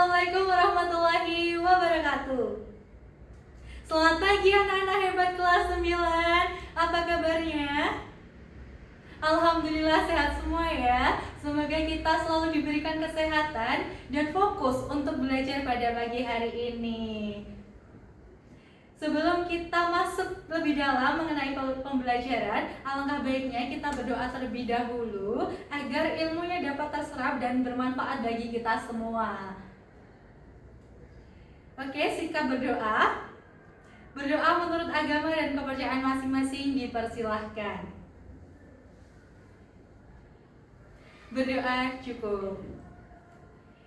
Assalamualaikum warahmatullahi wabarakatuh. Selamat pagi anak-anak hebat kelas 9. Apa kabarnya? Alhamdulillah sehat semua ya. Semoga kita selalu diberikan kesehatan dan fokus untuk belajar pada pagi hari ini. Sebelum kita masuk lebih dalam mengenai pembelajaran, alangkah baiknya kita berdoa terlebih dahulu agar ilmunya dapat terserap dan bermanfaat bagi kita semua. Oke, sikap berdoa. Berdoa menurut agama dan kepercayaan masing-masing dipersilahkan. Berdoa cukup.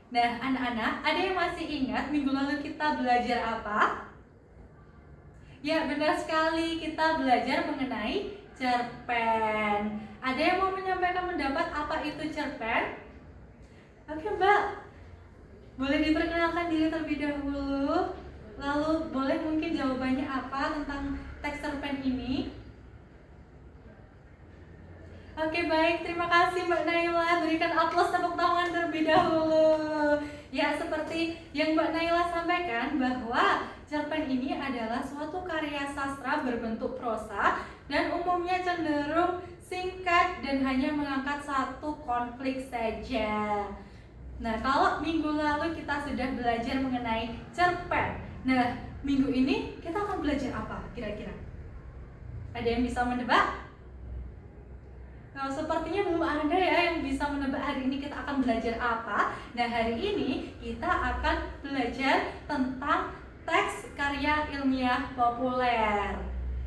Nah, anak-anak, ada yang masih ingat minggu lalu kita belajar apa? Ya, benar sekali, kita belajar mengenai cerpen. Ada yang mau menyampaikan pendapat apa itu cerpen? Oke, Mbak. Boleh diperkenalkan diri terlebih dahulu. Lalu boleh mungkin jawabannya apa tentang teks cerpen ini? Oke, baik, terima kasih Mbak Naila. Berikan aplaus tepuk tangan terlebih dahulu. Ya, seperti yang Mbak Naila sampaikan bahwa cerpen ini adalah suatu karya sastra berbentuk prosa dan umumnya cenderung singkat dan hanya mengangkat satu konflik saja. Nah, kalau minggu lalu kita sudah belajar mengenai cerpen. Nah, minggu ini kita akan belajar apa kira-kira? Ada yang bisa menebak? Nah, sepertinya belum ada ya yang bisa menebak hari ini kita akan belajar apa. Nah, hari ini kita akan belajar tentang teks karya ilmiah populer.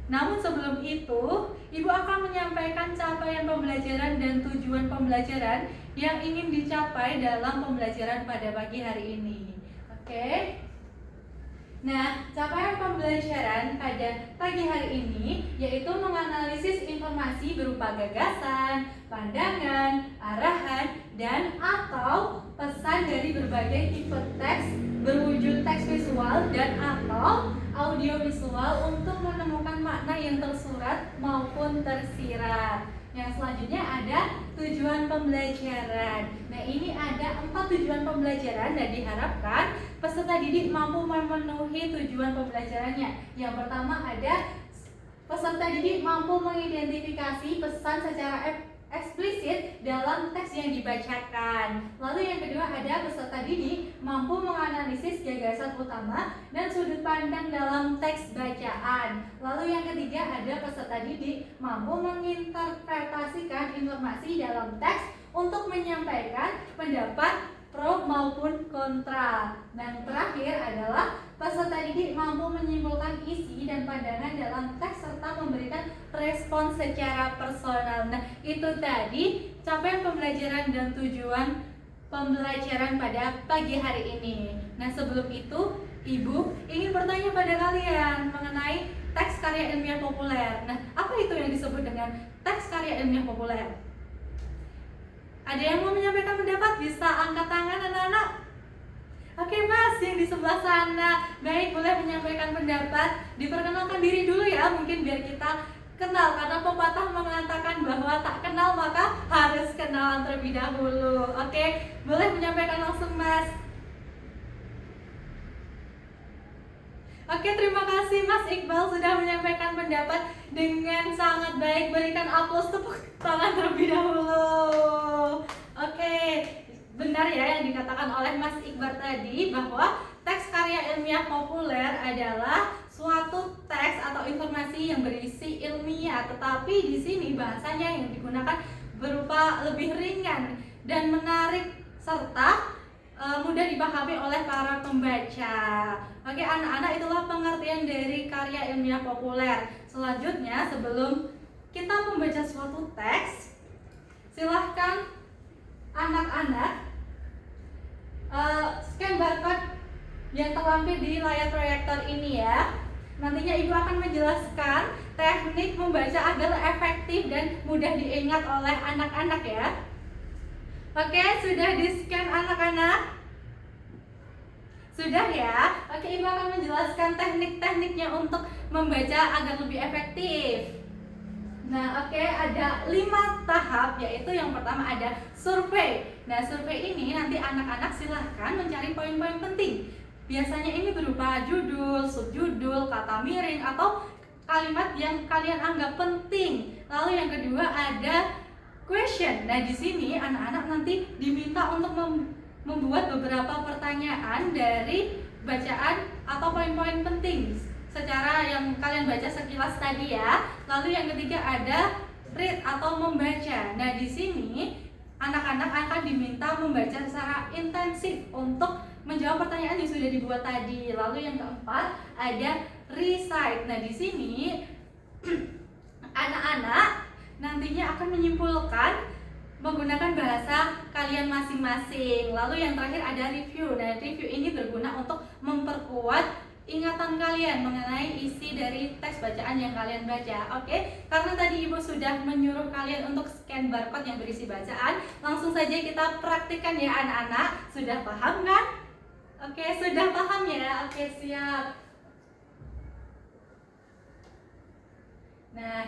Namun sebelum itu, Ibu akan menyampaikan capaian pembelajaran dan tujuan pembelajaran yang ingin dicapai dalam pembelajaran pada pagi hari ini. Oke? Nah, capaian pembelajaran pada pagi hari ini yaitu menganalisis informasi berupa gagasan, pandangan, arahan, dan atau pesan dari berbagai tipe teks berwujud teks visual dan atau audiovisual untuk menemukan makna yang tersurat maupun tersirat. Yang selanjutnya ada tujuan pembelajaran. Nah, ini ada 4 tujuan pembelajaran dan diharapkan peserta didik mampu memenuhi tujuan pembelajarannya. Yang pertama ada peserta didik mampu mengidentifikasi pesan secara eksplisit dalam teks yang dibacakan. Lalu yang kedua ada peserta didik mampu menganalisis gagasan utama dan sudut pandang dalam teks bacaan. Lalu yang ketiga ada peserta didik mampu menginterpretasikan informasi dalam teks untuk menyampaikan pendapat pro maupun kontra. Dan terakhir adalah peserta didik mampu menyimpulkan isi dan pandangan dalam teks serta memberikan respons secara personal. Nah, itu tadi capaian pembelajaran dan tujuan pembelajaran pada pagi hari ini. Nah, sebelum itu, Ibu ingin bertanya pada kalian mengenai teks karya ilmiah populer. Nah, apa itu yang disebut dengan teks karya ilmiah populer? Ada yang mau menyampaikan pendapat? Bisa angkat tangan anak-anak. Oke Mas, yang di sebelah sana. Baik, boleh menyampaikan pendapat. Diperkenalkan diri dulu ya, mungkin biar kita kenal. Karena pepatah mengatakan bahwa tak kenal maka harus kenalan terlebih dahulu. Oke, boleh menyampaikan langsung Mas. Oke, terima kasih Mas Iqbal sudah menyampaikan pendapat dengan sangat baik. Berikan aplaus tepuk tangan terlebih dahulu. Oke, benar ya yang dikatakan oleh Mas Iqbal tadi bahwa teks karya ilmiah populer adalah suatu teks atau informasi yang berisi ilmiah, tetapi di sini bahasanya yang digunakan berupa lebih ringan dan menarik serta mudah dipahami oleh para pembaca. Oke anak-anak, itulah pengertian dari karya ilmiah populer. Selanjutnya, sebelum kita membaca suatu teks, silahkan anak-anak scan barcode yang terlampir di layar proyektor ini ya. Nantinya Ibu akan menjelaskan teknik membaca agar efektif dan mudah diingat oleh anak-anak ya. Oke, sudah di-scan anak-anak? Sudah ya? Oke, Ibu akan menjelaskan teknik-tekniknya untuk membaca agar lebih efektif. Nah, oke, ada 5 tahap, yaitu yang pertama ada survei. Nah, survei ini nanti anak-anak silahkan mencari poin-poin penting. Biasanya ini berupa judul, subjudul, kata miring, atau kalimat yang kalian anggap penting. Lalu yang kedua ada question. Nah, di sini anak-anak nanti diminta untuk membuat beberapa pertanyaan dari bacaan atau poin-poin penting secara yang kalian baca sekilas tadi ya. Lalu yang ketiga ada read atau membaca. Nah, di sini anak-anak akan diminta membaca secara intensif untuk menjawab pertanyaan yang sudah dibuat tadi. Lalu yang keempat ada recite. Nah, di sini anak-anak nantinya akan menyimpulkan menggunakan bahasa kalian masing-masing. Lalu yang terakhir ada review. Nah, review ini berguna untuk memperkuat ingatan kalian mengenai isi dari teks bacaan yang kalian baca. Oke, karena tadi ibu sudah menyuruh kalian untuk scan barcode yang berisi bacaan, langsung saja kita praktikkan ya anak-anak. Sudah paham kan? Oke, sudah paham ya? Oke, siap. Nah,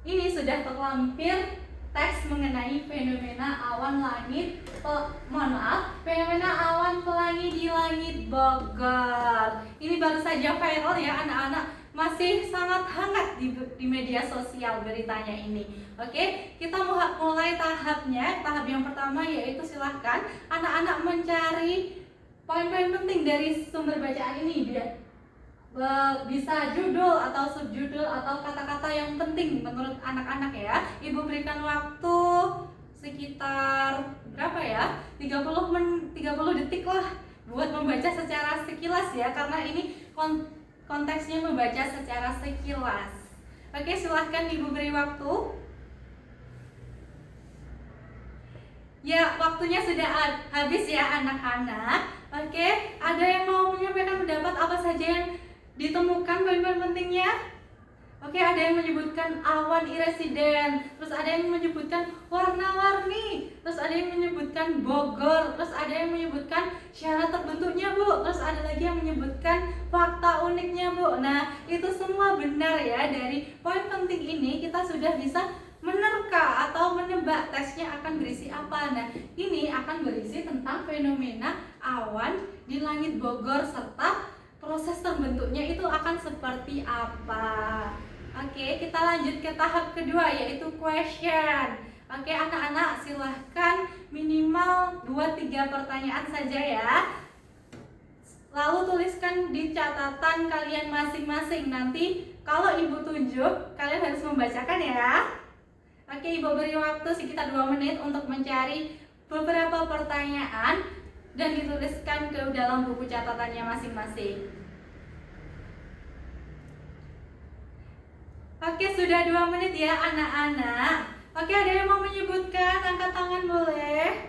ini sudah terlampir teks mengenai fenomena awan langit, fenomena awan pelangi di langit Bogor. Ini baru saja viral ya anak-anak, masih sangat hangat di media sosial beritanya ini. Oke, kita mulai tahapnya. Tahap yang pertama yaitu silahkan anak-anak mencari poin-poin penting dari sumber bacaan ini. Bisa judul atau subjudul atau kata-kata yang penting menurut anak-anak ya. Ibu berikan waktu sekitar berapa ya? 30 detik lah buat membaca secara sekilas ya, karena ini konteksnya membaca secara sekilas. Oke, silahkan ibu beri waktu. Ya, waktunya sudah habis ya anak-anak. Oke, ada yang mau menyampaikan pendapat apa saja yang ditemukan poin-poin pentingnya? Oke, ada yang menyebutkan awan iresiden, terus ada yang menyebutkan warna-warni, terus ada yang menyebutkan Bogor, terus ada yang menyebutkan syarat terbentuknya Bu, terus ada lagi yang menyebutkan fakta uniknya Bu. Nah, itu semua benar ya. Dari poin penting ini kita sudah bisa menerka atau menebak teksnya akan berisi apa. Nah, ini akan berisi tentang fenomena awan di langit Bogor serta proses terbentuknya itu akan seperti apa. Oke, kita lanjut ke tahap kedua yaitu question. Oke, anak-anak silahkan minimal 2-3 pertanyaan saja ya. Lalu tuliskan di catatan kalian masing-masing. Nanti kalau ibu tunjuk, kalian harus membacakan ya. Oke, ibu beri waktu sekitar 2 menit untuk mencari beberapa pertanyaan dan dituliskan ke dalam buku catatannya masing-masing. Oke, sudah 2 menit ya anak-anak. Oke, ada yang mau menyebutkan? Angkat tangan boleh.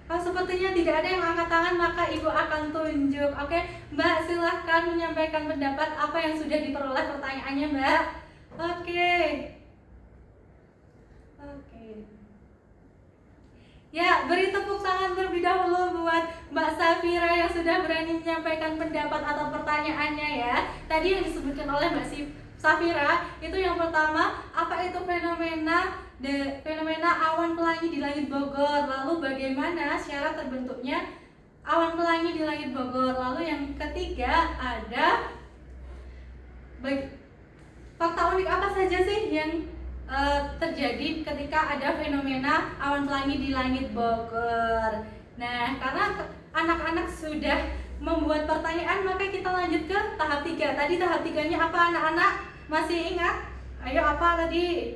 Kalau sepertinya tidak ada yang angkat tangan, maka ibu akan tunjuk. Oke, Mbak silahkan menyampaikan pendapat apa yang sudah diperoleh pertanyaannya Mbak. Oke. Ya, beri tepuk tangan terlebih dahulu buat Mbak Safira yang sudah berani menyampaikan pendapat atau pertanyaannya ya. Tadi yang disebutkan oleh Mbak Safira itu yang pertama, apa itu fenomena awan pelangi di langit Bogor. Lalu bagaimana syarat terbentuknya awan pelangi di langit Bogor. Lalu yang ketiga ada fakta unik apa saja sih yang terjadi ketika ada fenomena awan pelangi di langit Bogor. Nah, karena anak-anak sudah membuat pertanyaan, maka kita lanjut ke tahap 3. Tadi tahap 3-nya apa anak-anak? Masih ingat? Ayo, apa tadi?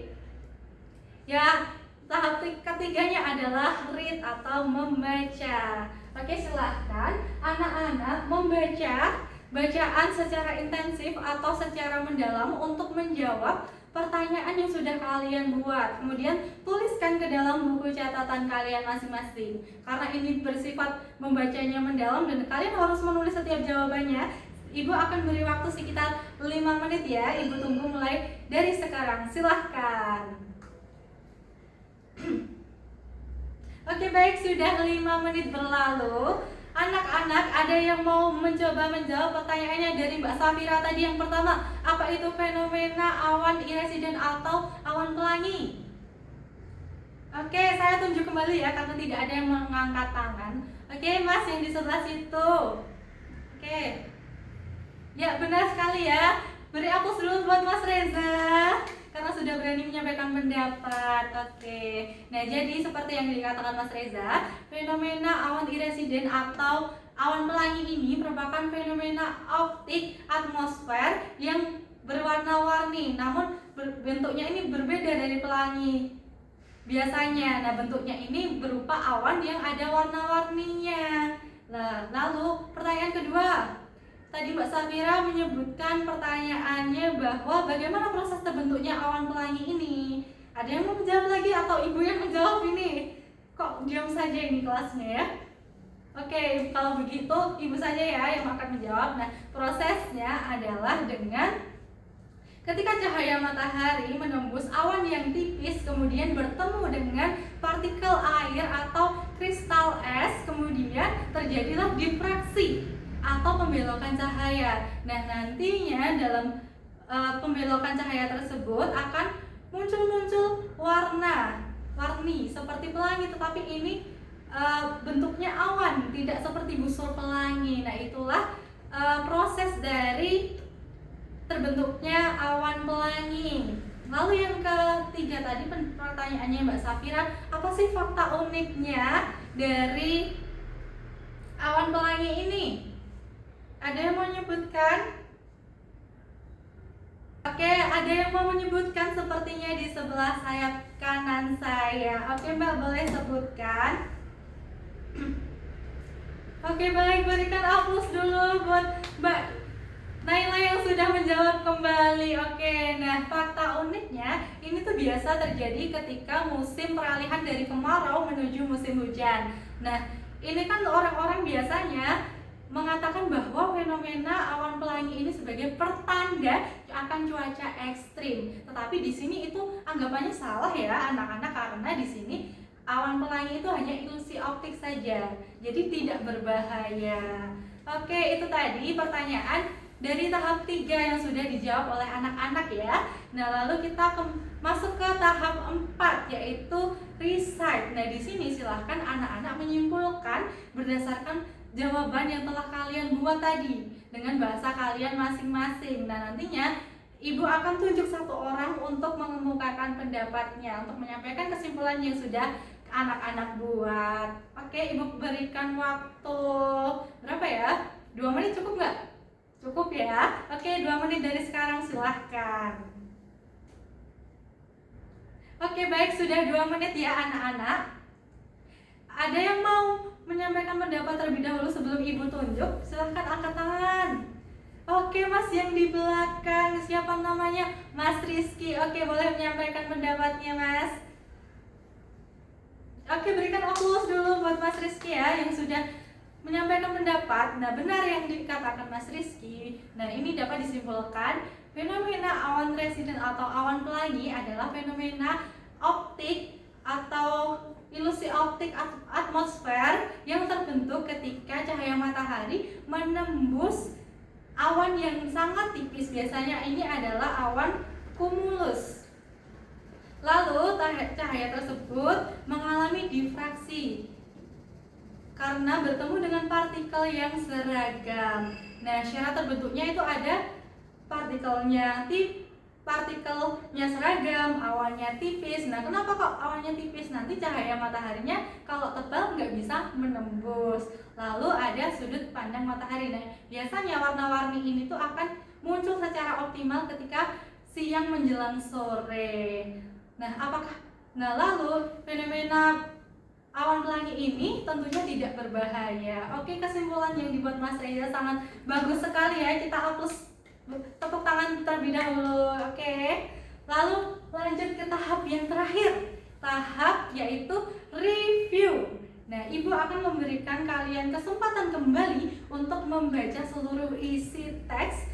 Ya, tahap ketiganya adalah read atau membaca. Oke, silahkan anak-anak membaca bacaan secara intensif atau secara mendalam untuk menjawab pertanyaan yang sudah kalian buat. Kemudian tuliskan ke dalam buku catatan kalian masing-masing. Karena ini bersifat membacanya mendalam dan kalian harus menulis setiap jawabannya. Ibu akan beri waktu sekitar 5 menit ya. Ibu tunggu mulai dari sekarang. Silahkan. Oke, baik, sudah 5 menit berlalu. Anak-anak, ada yang mau mencoba menjawab pertanyaannya dari Mbak Safira tadi? Yang pertama, apa itu fenomena awan iresiden atau awan pelangi? Oke, saya tunjuk kembali ya karena tidak ada yang mengangkat tangan. Oke, Mas yang di sebelah situ. Oke. Ya, benar sekali ya. Beri aplaus dulu buat Mas Reza karena sudah berani menyampaikan pendapat. Oke. Nah, jadi seperti yang dikatakan Mas Reza, fenomena awan iresiden atau awan pelangi ini merupakan fenomena optik atmosfer yang berwarna-warni, namun bentuknya ini berbeda dari pelangi biasanya. Nah, bentuknya ini berupa awan yang ada warna-warninya. Nah, lalu pertanyaan kedua. Tadi Mbak Safira menyebutkan pertanyaannya bahwa bagaimana proses terbentuknya awan pelangi ini. Ada yang mau menjawab lagi atau ibu yang menjawab ini? Kok diam saja ini kelasnya ya? Oke, kalau begitu ibu saja ya yang akan menjawab. Nah, prosesnya adalah dengan ketika cahaya matahari menembus awan yang tipis kemudian bertemu dengan partikel air atau kristal es, kemudian terjadilah difraksi atau pembelokan cahaya. Nah, nantinya dalam pembelokan cahaya tersebut akan muncul warni seperti pelangi, tetapi ini bentuknya awan, tidak seperti busur pelangi. Nah, itulah proses dari terbentuknya awan pelangi. Lalu yang ketiga tadi pertanyaannya Mbak Safira, apa sih fakta uniknya dari awan pelangi ini? Ada yang mau menyebutkan? Oke, ada yang mau menyebutkan sepertinya di sebelah sayap kanan saya. Oke Mbak, boleh sebutkan. Oke, baik, berikan aplaus dulu buat Mbak Naila yang sudah menjawab kembali. Oke, nah fakta uniknya ini tuh biasa terjadi ketika musim peralihan dari kemarau menuju musim hujan. Nah, ini kan orang-orang biasanya mengatakan bahwa fenomena awan pelangi ini sebagai pertanda akan cuaca ekstrim. Tetapi di sini itu anggapannya salah ya anak-anak, karena di sini awan pelangi itu hanya ilusi optik saja, jadi tidak berbahaya. Oke, itu tadi pertanyaan dari tahap 3 yang sudah dijawab oleh anak-anak ya. Nah, lalu kita masuk ke tahap 4 yaitu recite. Nah, di sini silahkan anak-anak menyimpulkan berdasarkan jawaban yang telah kalian buat tadi dengan bahasa kalian masing-masing. Nah, nantinya ibu akan tunjuk satu orang untuk mengemukakan pendapatnya, untuk menyampaikan kesimpulan yang sudah anak-anak buat. Oke, ibu berikan waktu berapa ya? 2 menit cukup nggak? Cukup ya? Oke, 2 menit dari sekarang silahkan. Oke, baik, sudah 2 menit ya anak-anak. Ada yang mau menyampaikan pendapat terlebih dahulu sebelum ibu tunjuk? Silahkan angkat tangan. Oke, Mas yang di belakang, siapa namanya? Mas Rizky. Oke, boleh menyampaikan pendapatnya, Mas. Oke, berikan aplaus dulu buat Mas Rizky ya yang sudah menyampaikan pendapat. Nah, benar yang dikatakan Mas Rizky. Nah, ini dapat disimpulkan fenomena awan residen atau awan pelangi adalah fenomena optik atau ilusi optik atmosfer yang terbentuk ketika cahaya matahari menembus awan yang sangat tipis. Biasanya ini adalah awan cumulus. Lalu cahaya tersebut mengalami difraksi karena bertemu dengan partikel yang seragam. Nah, syarat terbentuknya itu ada partikelnya seragam, awannya tipis. Nah, kenapa kok awannya tipis? Nanti cahaya mataharinya kalau tebal nggak bisa menembus. Lalu ada sudut pandang matahari. Nah, biasanya warna-warni ini tuh akan muncul secara optimal ketika siang menjelang sore. Nah, lalu fenomena awan pelangi ini tentunya tidak berbahaya. Oke, kesimpulan yang dibuat Mas Reza sangat bagus sekali ya. Kita aplaus, tepuk tangan terlebih dahulu. Oke. Lalu lanjut ke tahap yang terakhir. Tahap yaitu review. Nah, Ibu akan memberikan kalian kesempatan kembali untuk membaca seluruh isi teks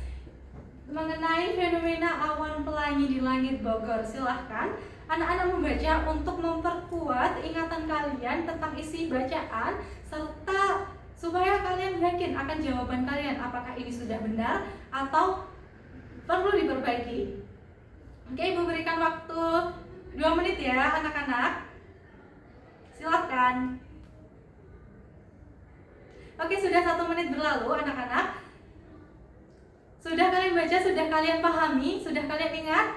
mengenai fenomena awan pelangi di langit Bogor. Silahkan anak-anak membaca untuk memperkuat ingatan kalian tentang isi bacaan serta supaya kalian yakin akan jawaban kalian apakah ini sudah benar atau perlu diperbaiki. Oke, Ibu berikan waktu 2 menit ya anak-anak. Silakan. Oke, sudah 1 menit berlalu anak-anak. Sudah kalian baca, sudah kalian pahami, sudah kalian ingat?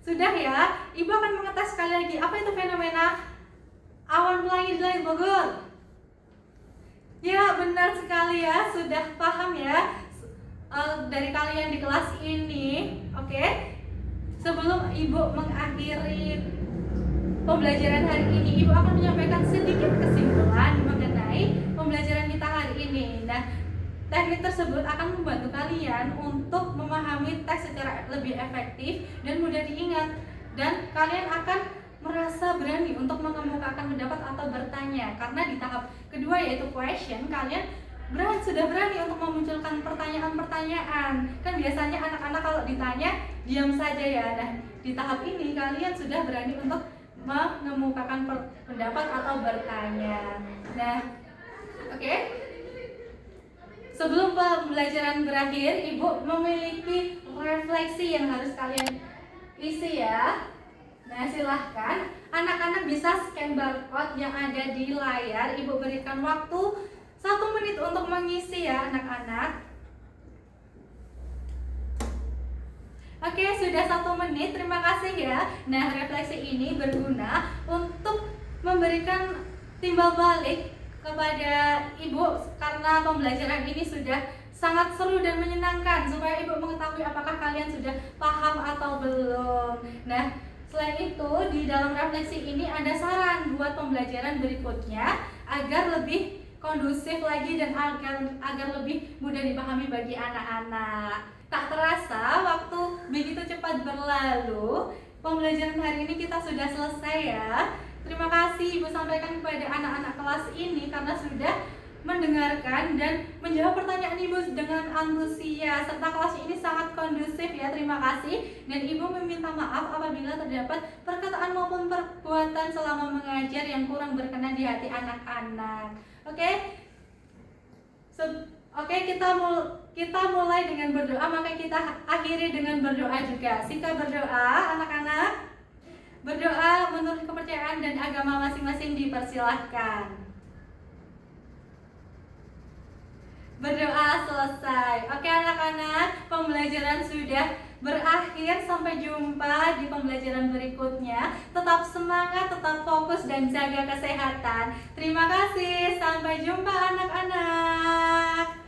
Sudah ya? Ibu akan mengetes sekali lagi, apa itu fenomena awan pelangi di langit Bogor? Ya, benar sekali ya, sudah paham ya dari kalian di kelas ini. Oke. Sebelum Ibu mengakhiri pembelajaran hari ini, Ibu akan menyampaikan sedikit kesimpulan mengenai pembelajaran kita hari ini. Nah, teknik tersebut akan membantu kalian untuk memahami teks secara lebih efektif dan mudah diingat. Dan kalian akan merasa berani untuk mengemukakan pendapat atau bertanya. Karena di tahap kedua yaitu question, kalian sudah berani untuk memunculkan pertanyaan-pertanyaan. Kan biasanya anak-anak kalau ditanya, diam saja ya. Nah, di tahap ini kalian sudah berani untuk mengemukakan pendapat atau bertanya. Nah, oke. Sebelum pembelajaran berakhir, Ibu memiliki refleksi yang harus kalian isi ya. Nah, silahkan anak-anak bisa scan barcode yang ada di layar. Ibu berikan waktu 1 menit untuk mengisi ya anak-anak. Oke, sudah 1 menit, terima kasih ya. Nah, refleksi ini berguna untuk memberikan timbal balik kepada Ibu karena pembelajaran ini sudah sangat seru dan menyenangkan, supaya Ibu mengetahui apakah kalian sudah paham atau belum. Nah, selain itu di dalam refleksi ini ada saran buat pembelajaran berikutnya agar lebih kondusif lagi dan agar lebih mudah dipahami bagi anak-anak. Tak terasa waktu begitu cepat berlalu. Pembelajaran hari ini kita sudah selesai ya. Terima kasih Ibu sampaikan kepada anak-anak kelas ini karena sudah mendengarkan dan menjawab pertanyaan Ibu dengan antusias, serta kelas ini sangat kondusif ya. Terima kasih, dan Ibu meminta maaf apabila terdapat perkataan maupun perbuatan selama mengajar yang kurang berkenan di hati anak-anak. Oke, kita mulai dengan berdoa, maka kita akhiri dengan berdoa juga. Sika berdoa anak-anak. Berdoa menurut kepercayaan dan agama masing-masing dipersilahkan. Berdoa selesai. Oke anak-anak, pembelajaran sudah berakhir. Sampai jumpa di pembelajaran berikutnya. Tetap semangat, tetap fokus dan jaga kesehatan. Terima kasih. Sampai jumpa anak-anak.